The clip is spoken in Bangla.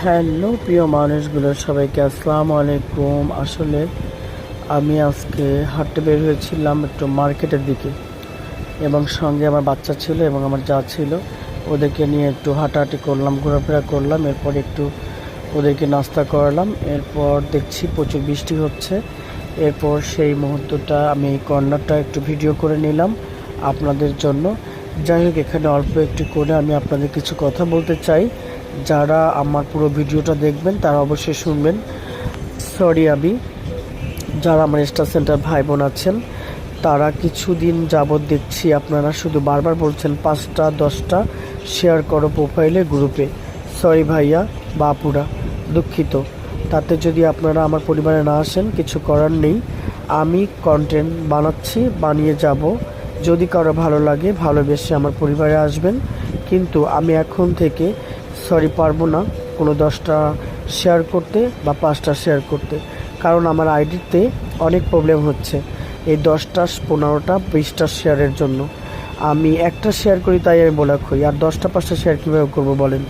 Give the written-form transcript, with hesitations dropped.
হ্যালো প্রিয় মানুষগুলো, সবাইকে আসসালামু আলাইকুম। আসলে আমি আজকে হাঁটতে বের হয়েছিলাম একটু মার্কেটের দিকে, এবং সঙ্গে আমার বাচ্চা ছিল এবং আমার যা ছিল, ওদেরকে নিয়ে একটু হাঁটাহাঁটি করলাম, ঘোরাফেরা করলাম। এরপর একটু ওদেরকে নাস্তা করালাম। এরপর দেখছি প্রচুর বৃষ্টি হচ্ছে। এরপর সেই মুহূর্তটা আমি এই কর্নারটা একটু ভিডিও করে নিলাম আপনাদের জন্য। যাই হোক, এখানে অল্প একটু করে আমি আপনাদের কিছু কথা বলতে চাই। যারা আমার পুরো ভিডিওটা দেখবেন তারা অবশ্যই শুনবেন। সরি আবি, যারা আমার স্টার সেন্টার ভাই বোন আছেন, তারা কিছুদিন যাবৎ দেখছি আপনারা শুধু বারবার বলছেন 5টা 10টা শেয়ার করো প্রোফাইলে, গ্রুপে। সরি ভাইয়া বা আপুরা, দুঃখিত। তাতে যদি আপনারা আমার পরিবারে না আসেন, কিছু করার নেই। আমি কন্টেন্ট বানাচ্ছি, বানিয়ে যাব। যদি কারো ভালো লাগে, ভালোবেসে আমার পরিবারে আসবেন। কিন্তু আমি এখন থেকে সরি পারবো না কোনো 10টা শেয়ার করতে বা 5টা শেয়ার করতে, কারণ আমার আইডিতে অনেক প্রবলেম হচ্ছে এই 10টা 15টা 20টা শেয়ারের জন্য। আমি একটা শেয়ার করি, তাই আমি বলা হই, আর 10টা 5টা শেয়ার কীভাবে করবো বলেন।